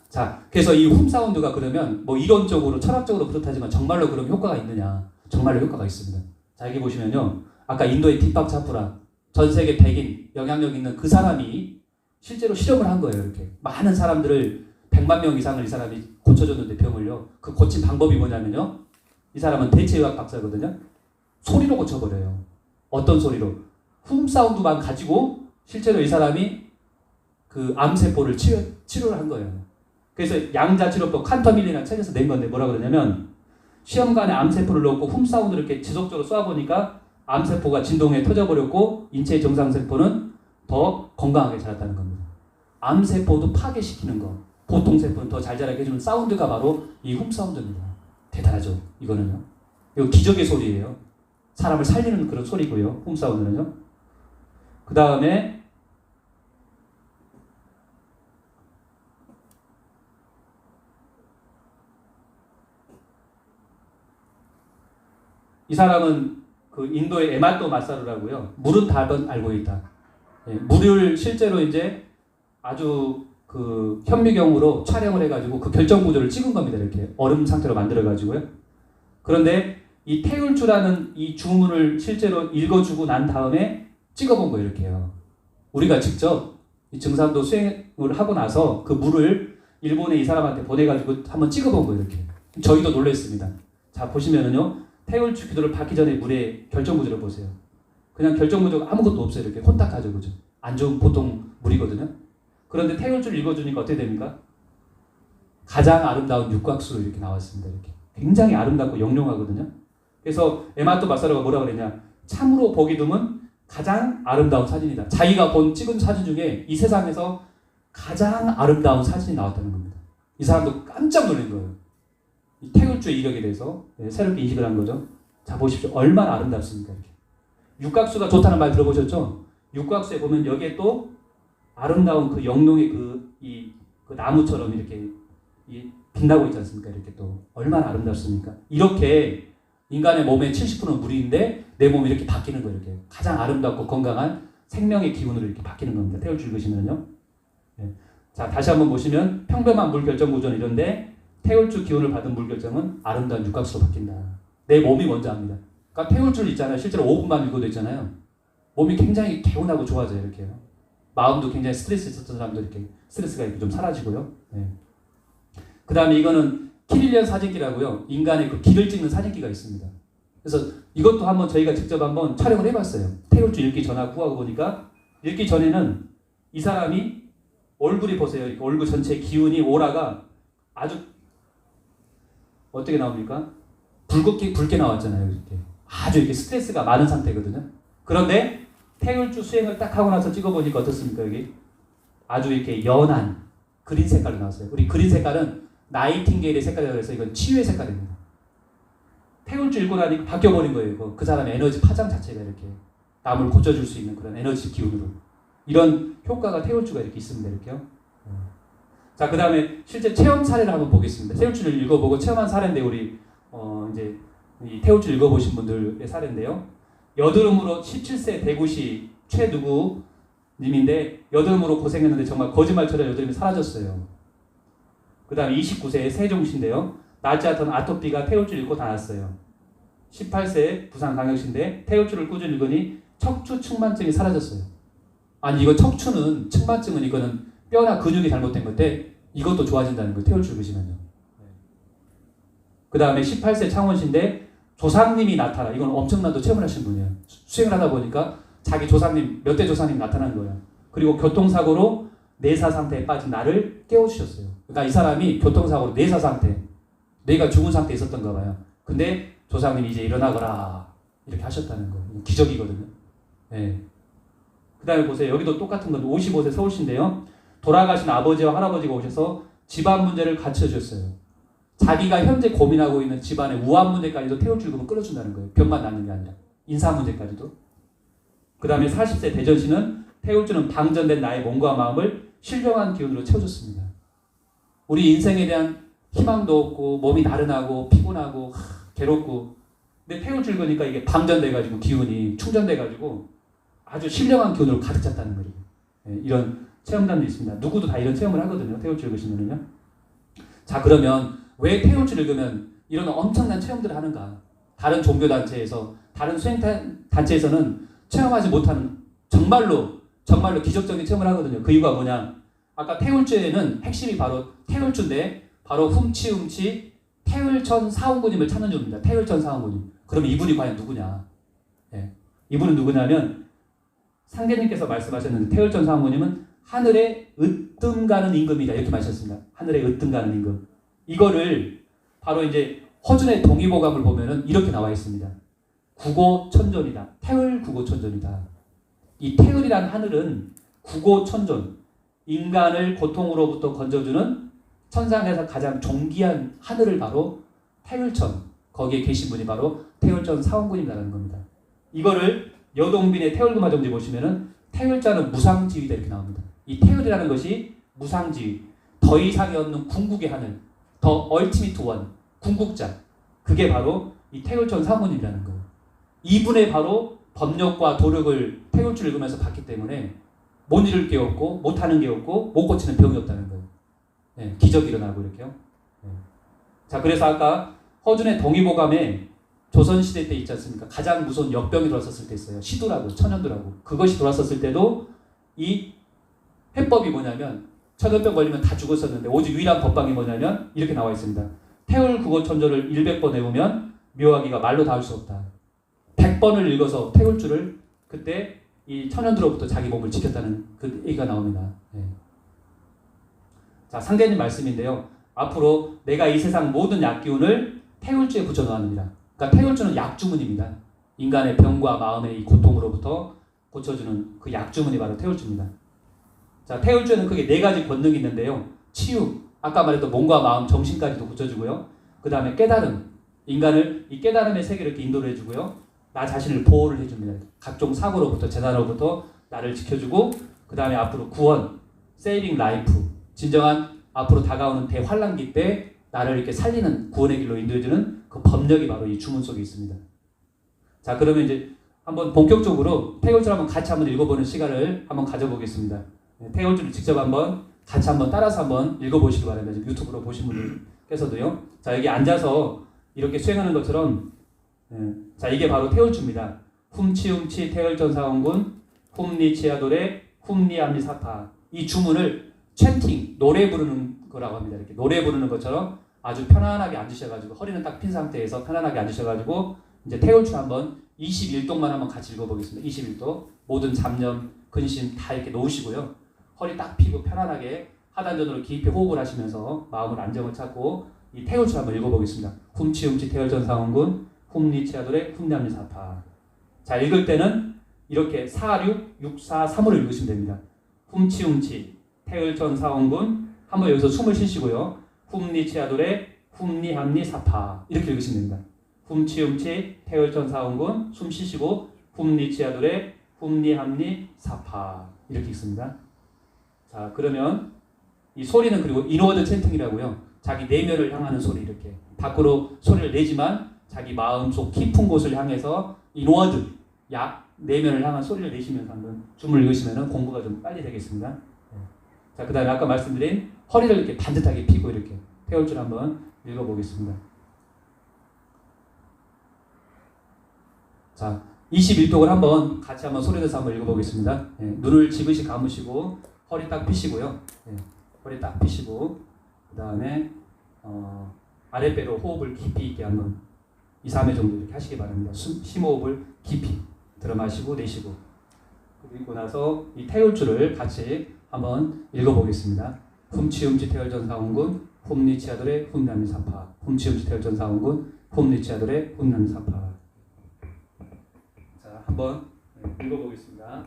자, 그래서 이 훔 사운드가 그러면 뭐 이론적으로 철학적으로 그렇다지만 정말로 그런 효과가 있느냐? 정말로 효과가 있습니다. 자, 여기 보시면요. 아까 인도의 딥박 차프라 전 세계 백인 영향력 있는 그 사람이 실제로 실험을 한 거예요. 이렇게 많은 사람들을 100만 명 이상을 이 사람이 고쳐줬는데 병을요. 그 고친 방법이 뭐냐면요. 이 사람은 대체의학 박사거든요. 소리로 고쳐버려요. 어떤 소리로? 훔 사운드만 가지고 실제로 이 사람이 그 암세포를 치료를 한 거예요. 그래서 양자치료법 칸터밀리라는 책에서 낸 건데 뭐라 그러냐면 시험관에 암세포를 넣고 훔 사운드를 이렇게 지속적으로 쏴보니까 암세포가 진동에 터져버렸고 인체의 정상세포는 더 건강하게 자랐다는 겁니다. 암세포도 파괴시키는 거. 보통 세포는 더 잘 자라게 해주는 사운드가 바로 이 훔 사운드입니다. 대단하죠. 이거는요. 이거 기적의 소리예요. 사람을 살리는 그런 소리고요. 훔 사운드는요. 그 다음에 이 사람은 그 인도의 에마또 마사루라고요. 물은 답은 알고 있다. 예, 물을 실제로 이제 아주 그 현미경으로 촬영을 해가지고 그 결정 구조를 찍은 겁니다. 이렇게 얼음 상태로 만들어가지고요. 그런데 이 태울주라는 이 주문을 실제로 읽어주고 난 다음에 찍어본 거예요. 이렇게요. 우리가 직접 이 증산도 수행을 하고 나서 그 물을 일본에 이 사람한테 보내가지고 한번 찍어본 거예요. 이렇게. 저희도 놀랐습니다. 자, 보시면은요. 태울주 기도를 받기 전에 물의 결정 구조를 보세요. 그냥 결정 구조가 아무것도 없어요. 이렇게 혼탁하죠. 그죠? 안 좋은 보통 물이거든요. 그런데 태울주를 읽어주니까 어떻게 됩니까? 가장 아름다운 육각수로 이렇게 나왔습니다. 이렇게. 굉장히 아름답고 영롱하거든요. 그래서 에마토 마사루가 뭐라 그랬냐? 참으로 보기 드문 가장 아름다운 사진이다. 자기가 찍은 사진 중에 이 세상에서 가장 아름다운 사진이 나왔다는 겁니다. 이 사람도 깜짝 놀란 거예요. 이 태울주의 이력에 대해서 새롭게 인식을 한 거죠. 자, 보십시오. 얼마나 아름답습니까? 이렇게. 육각수가 좋다는 말 들어보셨죠? 육각수에 보면 여기에 또 아름다운 그 영롱의 그 나무처럼 이렇게 빛나고 있지 않습니까? 이렇게 또 얼마나 아름답습니까? 이렇게 인간의 몸의 70%는 물인데 내 몸이 이렇게 바뀌는 거예요. 이렇게 가장 아름답고 건강한 생명의 기운으로 이렇게 바뀌는 겁니다. 태울주 읽으시면요. 네. 자, 다시 한번 보시면 평범한 물 결정 구조는 이런데 태울주 기운을 받은 물 결정은 아름다운 육각수로 바뀐다. 내 몸이 먼저 합니다. 그러니까 태울주를 있잖아요. 실제로 5분만 읽어도 있잖아요. 몸이 굉장히 개운하고 좋아져요. 이렇게요. 마음도 굉장히 스트레스 있었던 사람도 이렇게 스트레스가 이렇게 좀 사라지고요. 네. 그 다음에 이거는 키릴리언 사진기라고요. 인간의 그 기를 찍는 사진기가 있습니다. 그래서 이것도 한번 저희가 직접 한번 촬영을 해봤어요. 태울주 읽기 전하고 후하고 보니까 읽기 전에는 이 사람이 얼굴이 보세요. 이렇게 얼굴 전체 기운이 오라가 아주 어떻게 나옵니까? 붉게 나왔잖아요. 이렇게 아주 이렇게 스트레스가 많은 상태거든요. 그런데 태울주 수행을 딱 하고 나서 찍어보니까 어떻습니까? 여기 아주 이렇게 연한 그린 색깔로 나왔어요. 우리 그린 색깔은 나이팅게일의 색깔이라고 해서 이건 치유의 색깔입니다. 태울주 읽고 나니까 바뀌어버린 거예요. 그 사람의 에너지 파장 자체가 이렇게 남을 고쳐줄 수 있는 그런 에너지 기운으로. 이런 효과가 태울주가 이렇게 있습니다. 이렇게요. 자, 그 다음에 실제 체험 사례를 한번 보겠습니다. 태울주를 읽어보고 체험한 사례인데 우리 이제 이 태울주 읽어보신 분들의 사례인데요. 여드름으로 17세 대구시 최누구 님인데 여드름으로 고생했는데 정말 거짓말처럼 여드름이 사라졌어요. 그 다음에 29세 세종시인데요. 낫지 않던 아토피가 태울주 읽고 다 났어요. 18세 부산광역시인데 태울주를 꾸준히 읽으니 척추 측만증이 사라졌어요. 아니 이거 척추는 측만증은 이거는 뼈나 근육이 잘못된 건데 이것도 좋아진다는 거예요. 태울주 읽으시면요. 그 다음에 18세 창원시인데 조상님이 나타나. 이건 엄청나도 체험을 하신 분이에요. 수행을 하다 보니까 자기 조상님, 몇 대 조상님 나타난 거예요. 그리고 교통사고로 내사 상태에 빠진 나를 깨워주셨어요. 그러니까 이 사람이 교통사고로 내사 상태, 뇌가 죽은 상태에 있었던가 봐요. 근데 조상님이 이제 일어나거라 이렇게 하셨다는 거예요. 기적이거든요. 네. 그 다음에 보세요. 여기도 똑같은 건데 55세 서울시인데요. 돌아가신 아버지와 할아버지가 오셔서 집안 문제를 가르쳐 줬어요. 자기가 현재 고민하고 있는 집안의 우한 문제까지도 태울줄금을 끌어준다는 거예요. 병만 낫는 게 아니라 인사 문제까지도. 그 다음에 40세 대전신은 태울주는 방전된 나의 몸과 마음을 신령한 기운으로 채워줬습니다. 우리 인생에 대한 희망도 없고 몸이 나른하고 피곤하고 괴롭고 근데 태울줄 거니까 이게 방전돼가지고 기운이 충전돼가지고 아주 신령한 기운으로 가득 찼다는 거예요. 네, 이런 체험담도 있습니다. 누구도 다 이런 체험을 하거든요. 태울줄 읽으시면은요. 자, 그러면 왜 태울줄 읽으면 이런 엄청난 체험들을 하는가? 다른 종교단체에서 다른 수행단체에서는 체험하지 못하는 정말로 기적적인 체험을 하거든요. 그 이유가 뭐냐? 아까 태울주에는 핵심이 바로 태울주인데 바로 훔치 태울천 사원군님을 찾는 중입니다. 태울천 사원군님. 그럼 이분이 과연 누구냐? 예. 이분은 누구냐면 상계님께서 말씀하셨는데 태울천 사원군님은 하늘에 으뜸 가는 임금이다 이렇게 말하셨습니다. 하늘에 으뜸 가는 임금. 이거를 바로 이제 허준의 동의보감을 보면은 이렇게 나와 있습니다. 구고천존이다. 태울 구고천존이다. 이 태울이란 하늘은 구고천존, 인간을 고통으로부터 건져주는 천상에서 가장 존귀한 하늘을 바로 태울천, 거기에 계신 분이 바로 태울천 사원군이라는 겁니다. 이거를 여동빈의 태울금화정지 보시면은 태울자는 무상지위다 이렇게 나옵니다. 이 태울이라는 것이 무상지위, 더 이상이 없는 궁극의 하늘, 더 얼티미트 원, 궁극자, 그게 바로 이 태울천 사원군이라는 거예요. 이분의 바로 법력과 도력을 태울줄 읽으면서 봤기 때문에 못 이룰 게 없고 못하는 게 없고 못 고치는 병이 없다는 거예요. 네, 기적이 일어나고 이렇게요. 네. 자, 그래서 아까 허준의 동의보감에 조선시대 때 있지 않습니까? 가장 무서운 역병이 돌았었을 때 있어요. 시두라고, 천연두라고. 그것이 돌았었을 때도 이 해법이 뭐냐면 천연병 걸리면 다 죽었었는데 오직 유일한 법방이 뭐냐면 이렇게 나와 있습니다. 태울 구고천조를 100번 외우면 묘하기가 말로 닿을 수 없다. 100번을 읽어서 태울줄을 그때 이 천연두로부터 자기 몸을 지켰다는 그 얘기가 나옵니다. 네. 자, 상대님 말씀인데요. 앞으로 내가 이 세상 모든 약기운을 태울주에 붙여놓았느니라. 그러니까 태울주는 약주문입니다. 인간의 병과 마음의 이 고통으로부터 고쳐주는 그 약주문이 바로 태울주입니다. 자, 태울주에는 크게 4가지 권능이 있는데요. 치유, 아까 말했던 몸과 마음, 정신까지도 고쳐주고요. 그 다음에 깨달음, 인간을 이 깨달음의 세계로 이렇게 인도를 해주고요. 나 자신을 보호를 해줍니다. 각종 사고로부터 재난으로부터 나를 지켜주고 그 다음에 앞으로 구원, 세이빙 라이프, 진정한 앞으로 다가오는 대환란기 때 나를 이렇게 살리는 구원의 길로 인도해주는 그 법력이 바로 이 주문 속에 있습니다. 자, 그러면 이제 한번 본격적으로 태울줄 한번 같이 한번 읽어보는 시간을 한번 가져보겠습니다. 태울줄을 직접 한번 같이 한번 따라서 한번 읽어보시기 바랍니다. 지금 유튜브로 보신 분들께서도요. 자, 여기 앉아서 이렇게 수행하는 것처럼 자, 이게 바로 태울주입니다. 훔치 태울전사원군 훔리치아도레 훔리암리사파. 이 주문을 챈팅, 노래 부르는 거라고 합니다. 이렇게 노래 부르는 것처럼 아주 편안하게 앉으셔가지고 허리는 딱 핀 상태에서 편안하게 앉으셔가지고 이제 태울주 한번 21동만 한번 같이 읽어보겠습니다. 21도 모든 잡념, 근심 다 이렇게 놓으시고요. 허리 딱 펴고 편안하게 하단전으로 깊이 호흡을 하시면서 마음을 안정을 찾고 이 태울주 한번 읽어보겠습니다. 훔치 태울전사원군 훔리치아도레 훔리암리사파. 자, 읽을 때는 이렇게 4, 6, 6, 4, 3으로 읽으시면 됩니다. 훔치 태울전 사원군 한번 여기서 숨을 쉬시고요. 훔리치아도레 훔리암리사파 이렇게 읽으시면 됩니다. 훔치 태울전 사원군 숨 쉬시고 훔리치아도레 훔리암리사파 이렇게 읽습니다. 자, 그러면 이 소리는 그리고 인워드 챈팅이라고요. 자기 내면을 향하는 소리 이렇게 밖으로 소리를 내지만 자기 마음속 깊은 곳을 향해서 인워드, 내면을 향한 소리를 내시면서 한번 줌을 읽으시면 공부가 좀 빨리 되겠습니다. 자, 그 다음에 아까 말씀드린 허리를 이렇게 반듯하게 펴고 이렇게 태울줄 한번 읽어보겠습니다. 자, 21독을 한번 같이 한번 소리 내서 한번 읽어보겠습니다. 눈을 지그시 감으시고 허리 딱 펴시고요. 허리 딱 펴시고 그 다음에 아랫배로 호흡을 깊이 있게 한번 2, 3회 정도 이렇게 하시기 바랍니다. 심호흡을 깊이 들어 마시고 내쉬고 그리고 나서 이 태울줄을 같이 한번 읽어보겠습니다. 훔치 태울전사원군 훔리치아도레 훔리암리사파 훔치 태울전사원군 훔리치아도레 훔리암리사파. 자, 한번 읽어보겠습니다.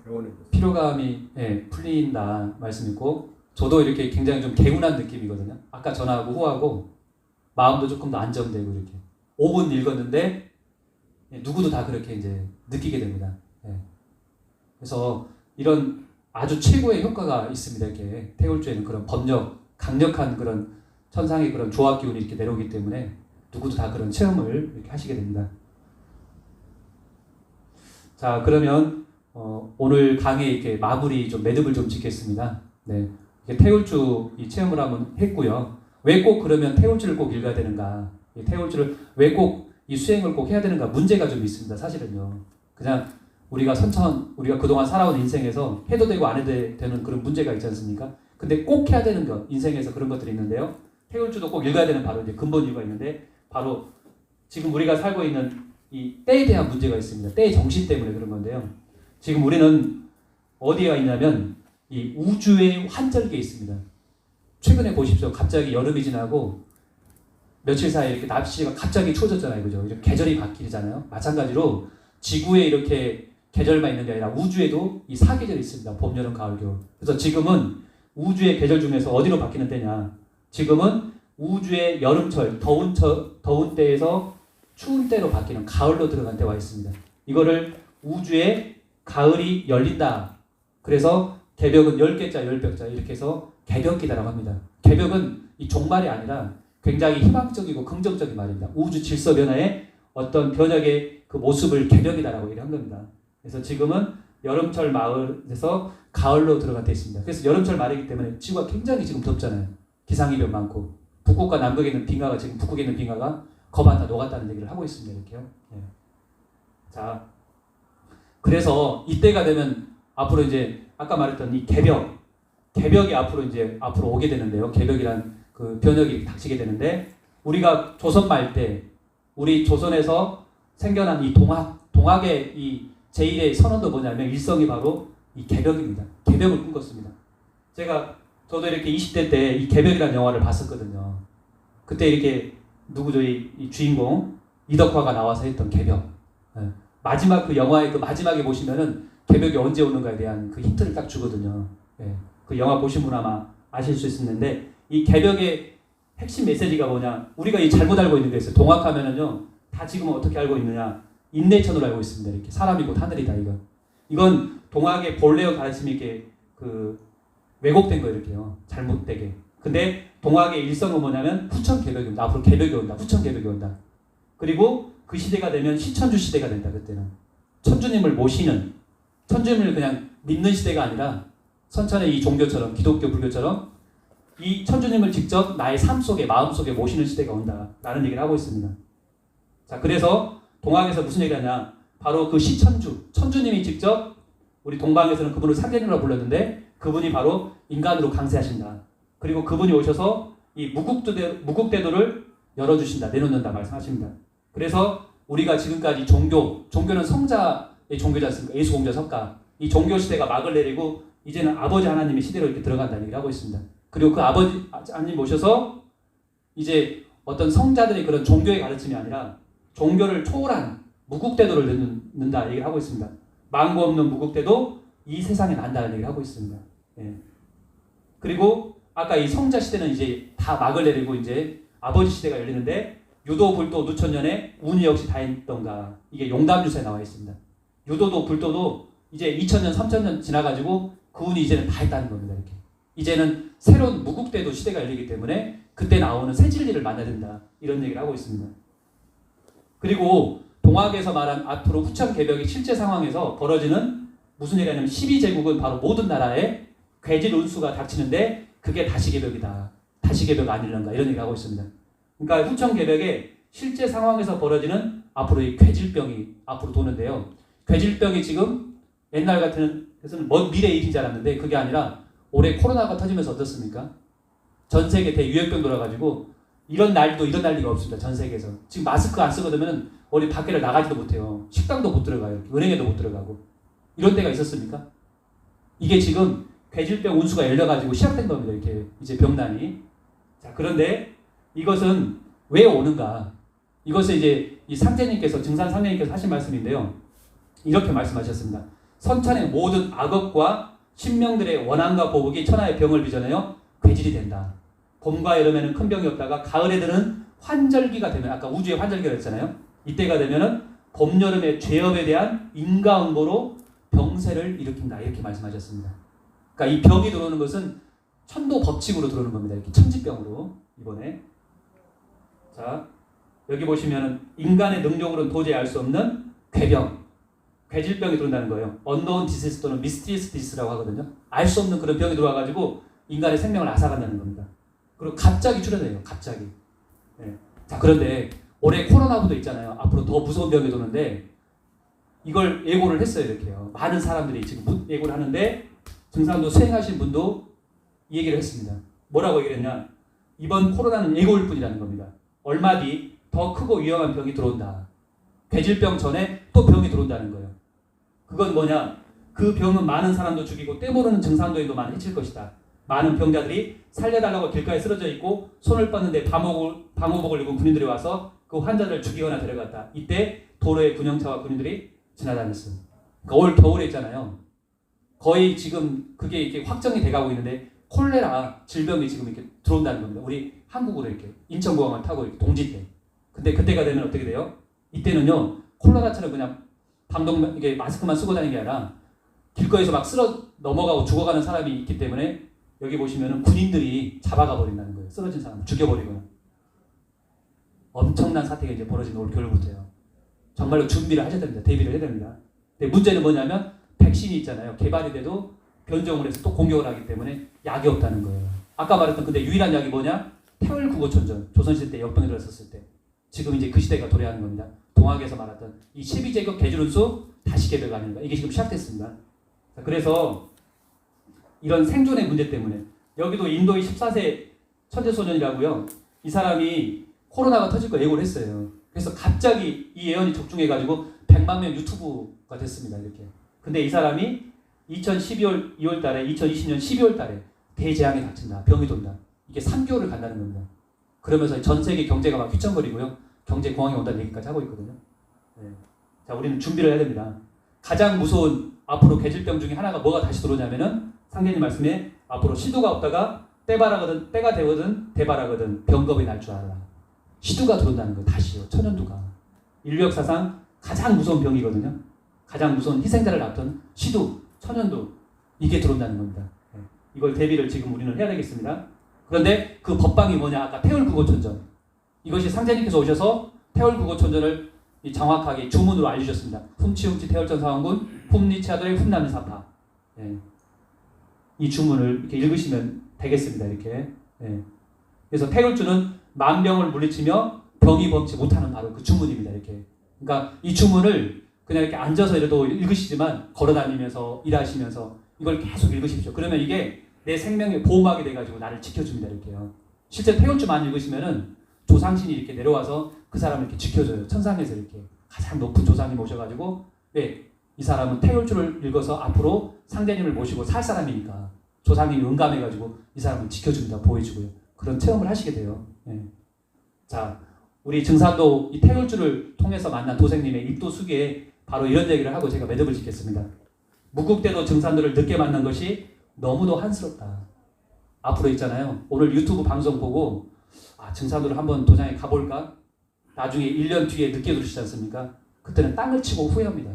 피로감이 풀린다 말씀 있고 저도 이렇게 굉장히 좀 개운한 느낌이거든요. 아까 전하고 후하고 마음도 조금 더 안정되고 이렇게 5분 읽었는데 누구도 다 그렇게 이제 느끼게 됩니다. 그래서 이런 아주 최고의 효과가 있습니다. 이렇게 태울주에는 그런 법력, 강력한 그런 천상의 그런 조합 기운이 이렇게 내려오기 때문에 누구도 다 그런 체험을 이렇게 하시게 됩니다. 자, 그러면 오늘 강의 이렇게 마무리 좀 매듭을 좀 짓겠습니다. 네, 이렇게 태울주 이 체험을 한번 했고요. 왜 꼭 그러면 태울주를 꼭 읽어야 되는가? 이 태울주를 왜 꼭 이 수행을 꼭 해야 되는가? 문제가 좀 있습니다. 사실은요. 그냥 우리가 우리가 그동안 살아온 인생에서 해도 되고 안 해도 되는 그런 문제가 있지 않습니까? 근데 꼭 해야 되는 것, 인생에서 그런 것들이 있는데요. 태울주도 꼭 읽어야 되는 바로 이제 근본 이유가 있는데 바로 지금 우리가 살고 있는 이 때에 대한 문제가 있습니다. 때의 정신 때문에 그런 건데요. 지금 우리는 어디에 있냐면 이 우주의 환절기에 있습니다. 최근에 보십시오. 갑자기 여름이 지나고 며칠 사이에 이렇게 날씨가 갑자기 추워졌잖아요. 그죠? 이렇게 계절이 바뀌잖아요. 마찬가지로 지구에 이렇게 계절만 있는 게 아니라 우주에도 이 사계절이 있습니다. 봄, 여름, 가을, 겨울. 그래서 지금은 우주의 계절 중에서 어디로 바뀌는 때냐? 지금은 우주의 여름철, 더운 때에서 추운 때로 바뀌는 가을로 들어간 때와 있습니다. 이거를 우주의 가을이 열린다. 그래서 개벽은 10개자, 10벽자 이렇게 해서 개벽기다라고 합니다. 개벽은 이 종말이 아니라 굉장히 희망적이고 긍정적인 말입니다. 우주 질서 변화의 어떤 변혁의 그 모습을 개벽이다라고 얘기한 겁니다. 그래서 지금은 여름철 마을에서 가을로 들어간 때 있습니다. 그래서 여름철 말이기 때문에 지구가 굉장히 지금 덥잖아요. 기상이변 많고 북극과 남극에 있는 빙하가 지금 북극에 있는 빙하가 거반다 녹았다는 얘기를 하고 있습니다. 이렇게요. 자, 그래서 이때가 되면 앞으로 이제 아까 말했던 이 개벽이 앞으로 오게 되는데요. 개벽이란 그 변혁이 닥치게 되는데 우리가 조선 말 때 우리 조선에서 생겨난 이 동학의 이 제1의 선언도 뭐냐면 일성이 바로 이 개벽입니다. 개벽을 꿈꿨습니다. 저도 이렇게 20대 때 이 개벽이라는 영화를 봤었거든요. 그때 이렇게 누구죠? 이 주인공 이덕화가 나와서 했던 개벽. 마지막 그 영화의 그 마지막에 보시면은 개벽이 언제 오는가에 대한 그 힌트를 딱 주거든요. 그 영화 보신 분 아마 아실 수 있는데 이 개벽의 핵심 메시지가 뭐냐? 우리가 이 잘못 알고 있는 게 있어요. 동학하면은요, 다 지금 어떻게 알고 있느냐? 인내천으로 알고 있습니다. 이렇게 사람이 곧 하늘이다 이건 동학의 본래의 가르침이 이렇게 그 왜곡된 거예요. 이렇게요. 잘못되게. 근데 동학의 일성은 뭐냐면 후천 개벽입니다. 앞으로 개벽이 온다. 후천 개벽이 온다. 그리고 그 시대가 되면 시천주 시대가 된다. 그때는 천주님을 모시는, 천주님을 그냥 믿는 시대가 아니라 선천의 이 종교처럼 기독교 불교처럼 이 천주님을 직접 나의 삶 속에 마음 속에 모시는 시대가 온다라는 얘기를 하고 있습니다. 자, 그래서 동학에서 무슨 얘기를 하냐? 바로 그 천주님이 직접 우리 동방에서는 그분을 상견이라고 불렀는데 그분이 바로 인간으로 강세하신다. 그리고 그분이 오셔서 이 무국대도를 열어주신다, 내놓는다 말씀하십니다. 그래서 우리가 지금까지 종교는 성자의 종교지 않습니까? 예수 공자 석가. 이 종교 시대가 막을 내리고 이제는 아버지 하나님의 시대로 이렇게 들어간다는 얘기를 하고 있습니다. 그리고 그 아버지 하나님 모셔서 이제 어떤 성자들의 그런 종교의 가르침이 아니라 종교를 초월한 무국대도를 넣는다 얘기를 하고 있습니다. 망고 없는 무국대도 이 세상에 난다는 얘기를 하고 있습니다. 그리고 아까 이 성자 시대는 이제 다 막을 내리고 이제 아버지 시대가 열리는데 유도, 불도, 누천년에 운이 역시 다 있던가 이게 용담주사에 나와 있습니다. 유도도 불도도 이제 2000년, 3000년 지나가지고 그 운이 이제는 다 있다는 겁니다. 이렇게 이제는 새로운 무국대도 시대가 열리기 때문에 그때 나오는 새 진리를 만나야 된다 이런 얘기를 하고 있습니다. 그리고 동학에서 말한 앞으로 후천 개벽의 실제 상황에서 벌어지는 무슨 얘기가 냐면 12제국은 바로 모든 나라에 괴질 운수가 닥치는데 그게 다시개벽이다. 다시개벽 아닐런가 이런 얘기를 하고 있습니다. 그러니까 후천 개벽의 실제 상황에서 벌어지는 앞으로 이 괴질병이 앞으로 도는데요. 괴질병이 지금 옛날 같은 것은 먼 미래 일인 줄 알았는데 그게 아니라 올해 코로나가 터지면서 어떻습니까? 전 세계 대유행병 돌아가지고 이런 난리가 없습니다. 전 세계에서. 지금 마스크 안 쓰고 되면 우리 밖에를 나가지도 못해요. 식당도 못 들어가요. 은행에도 못 들어가고. 이런 때가 있었습니까? 이게 지금 괴질병 운수가 열려가지고 시작된 겁니다. 이렇게 이제 병난이. 자, 그런데 이것은 왜 오는가? 이것을 이제 이 상제님께서 증산 상제님께서 하신 말씀인데요. 이렇게 말씀하셨습니다. 선천의 모든 악업과 신명들의 원한과 보복이 천하의 병을 빚어내어 괴질이 된다. 봄과 여름에는 큰 병이 없다가 가을에는 환절기가 되면 아까 우주의 환절기가 있잖아요. 이때가 되면은 봄, 여름의 죄업에 대한 인과응보로 병세를 일으킨다. 이렇게 말씀하셨습니다. 그러니까 이 병이 들어오는 것은 천도 법칙으로 들어오는 겁니다. 이렇게 천지병으로 이번에. 자, 여기 보시면은 인간의 능력으로는 도저히 알 수 없는 괴병, 괴질병이 들어온다는 거예요. unknown disease 또는 mysterious disease라고 하거든요. 알 수 없는 그런 병이 들어와가지고 인간의 생명을 앗아간다는 겁니다. 그리고 갑자기 출현해요. 갑자기. 네. 자, 그런데 올해 코로나부터 있잖아요. 앞으로 더 무서운 병이 도는데 이걸 예고를 했어요. 이렇게요. 많은 사람들이 지금 예고를 하는데 증상도 수행하신 분도 이 얘기를 했습니다. 뭐라고 얘기를 했냐? 이번 코로나는 예고일 뿐이라는 겁니다. 얼마 뒤 더 크고 위험한 병이 들어온다. 괴질병 전에 또 병이 들어온다는 거예요. 그건 뭐냐? 그 병은 많은 사람도 죽이고 때모르는 증상도에도 많이 해칠 것이다. 많은 병자들이 살려달라고 길가에 쓰러져 있고 손을 뻗는데 방호복을 입은 군인들이 와서 그 환자들을 죽이거나 데려갔다. 이때 도로에 군용차와 군인들이 지나다녔어요. 그러니까 올 겨울에 있잖아요. 거의 지금 그게 이렇게 확정이 돼가고 있는데 콜레라 질병이 지금 이렇게 들어온다는 겁니다. 우리 한국으로 이렇게 인천공항을 타고 이렇게 동지 때. 근데 그때가 되면 어떻게 돼요? 이때는요 콜레라처럼 그냥 이게 마스크만 쓰고 다니는 게 아니라 길거리에서 막 넘어가고 죽어가는 사람이 있기 때문에 여기 보시면은 군인들이 잡아가 버린다는 거예요. 쓰러진 사람을 죽여버리거나. 엄청난 사태가 이제 벌어지는 올 겨울부터요. 정말로 준비를 하셔야 됩니다. 대비를 해야 됩니다. 근데 문제는 뭐냐면 백신이 있잖아요. 개발이 돼도 변종을 해서 또 공격을 하기 때문에 약이 없다는 거예요. 아까 말했던 근데 유일한 약이 뭐냐? 태월국어천전. 조선시대 때 역병이 들었었을 때. 지금 이제 그 시대가 도래하는 겁니다. 동학에서 말했던 이 12제국 계주론수 다시 개별가 아닌가. 이게 지금 시작됐습니다. 그래서 이런 생존의 문제 때문에 여기도 인도의 14세 천재소년이라고요. 이 사람이 코로나가 터질 거 예고를 했어요. 그래서 갑자기 이 예언이 적중해가지고 100만 명 유튜브가 됐습니다. 이렇게. 근데 이 사람이 2012월 2월 달에 2020년 12월 달에 대재앙에 닥친다. 병이 돈다. 이게 3개월을 간다는 겁니다. 그러면서 전 세계 경제가 막 휘청거리고요. 경제 공황이 온다는 얘기까지 하고 있거든요. 네. 자, 우리는 준비를 해야 됩니다. 가장 무서운 앞으로 괴질병 중에 하나가 뭐가 다시 들어오냐면은 상대님 말씀에 앞으로 시도가 없다가 때가 되거든 대바라거든 병겁이 날 줄 알아. 시두가 들어온다는 거예요. 다시요. 천연두가. 인류 역사상 가장 무서운 병이거든요. 가장 무서운 희생자를 낳던 시두, 천연두 이게 들어온다는 겁니다. 네. 이걸 대비를 지금 우리는 해야 되겠습니다. 그런데 그 법방이 뭐냐? 아까 태월국어천전. 이것이 상제님께서 오셔서 태월국어천전을 정확하게 주문으로 알려주셨습니다. 훔치훔치 태월전사원군 훔리치하더의 훔남사파. 예. 이 주문을 이렇게 읽으시면 되겠습니다. 이렇게. 예. 그래서 태월주는 만병을 물리치며 병이 범치 못하는 바로 그 주문입니다. 이렇게. 그러니까 이 주문을 그냥 이렇게 앉아서 이래도 읽으시지만 걸어다니면서 일하시면서 이걸 계속 읽으십시오. 그러면 이게 내 생명의 보호막이 돼가지고 나를 지켜줍니다. 이렇게요. 실제 태월주만 읽으시면은 조상신이 이렇게 내려와서 그 사람을 이렇게 지켜줘요. 천상에서 이렇게 가장 높은 조상님 모셔가지고 네, 이 사람은 태월주를 읽어서 앞으로 상대님을 모시고 살 사람이니까 조상님이 응감해가지고 이 사람을 지켜줍니다. 보호해주고요. 그런 체험을 하시게 돼요. 네. 자, 우리 증산도 이 태월주를 통해서 만난 도생님의 입도수기에 바로 이런 얘기를 하고 제가 매듭을 짓겠습니다. 무국대도 증산도를 늦게 만난 것이 너무도 한스럽다. 앞으로 있잖아요. 오늘 유튜브 방송 보고 증산도를 한번 도장에 가볼까? 나중에 1년 뒤에 늦게 들으시지 않습니까? 그때는 땅을 치고 후회합니다.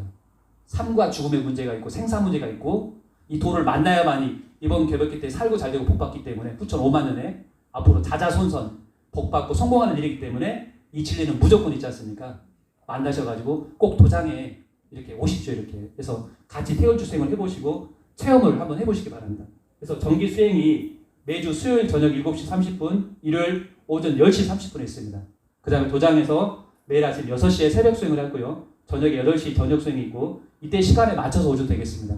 삶과 죽음의 문제가 있고 생사 문제가 있고 이 도를 만나야만이 이번 개벽기 때 살고 잘되고 복받기 때문에 9,500만 년에 앞으로 자자손손 복받고 성공하는 일이기 때문에 이 진리는 무조건 있지 않습니까? 만나셔가지고 꼭 도장에 이렇게 오십시오. 이렇게. 그래서 같이 태월주 수행을 해보시고 체험을 한번 해보시기 바랍니다. 그래서 정기 수행이 매주 수요일 저녁 7시 30분, 일요일 오전 10시 30분에 있습니다. 그 다음에 도장에서 매일 아침 6시에 새벽 수행을 하고요. 저녁에 8시 저녁 수행이 있고 이때 시간에 맞춰서 오셔도 되겠습니다.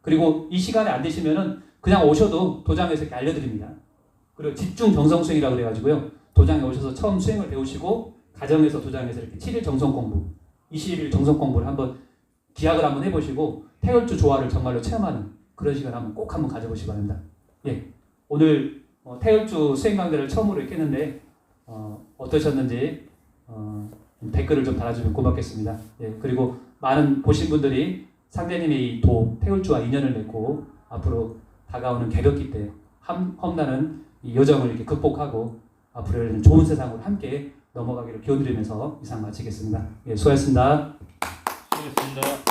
그리고 이 시간에 안 되시면은 그냥 오셔도 도장에서 이렇게 알려드립니다. 그리고 집중 정성 수행이라고 그래가지고요. 도장에 오셔서 처음 수행을 배우시고 가정에서 도장에서 이렇게 7일 정성 공부, 20일 정성 공부를 한번 기약을 한번 해보시고 태월주 조화를 정말로 체험하는 그런 시간 꼭 한번 가져보시기 바랍니다. 예, 오늘 태월주 수행 강좌를 처음으로 이렇게 했는데 어떠셨는지 댓글을 좀 달아주면 고맙겠습니다. 예, 그리고 많은 보신 분들이 상대님의 이 태울주와 인연을 맺고 앞으로 다가오는 개벽기 때 험난한 이 여정을 이렇게 극복하고 앞으로 열리는 좋은 세상으로 함께 넘어가기를 기원드리면서 이상 마치겠습니다. 예, 수고하셨습니다. 수고했습니다.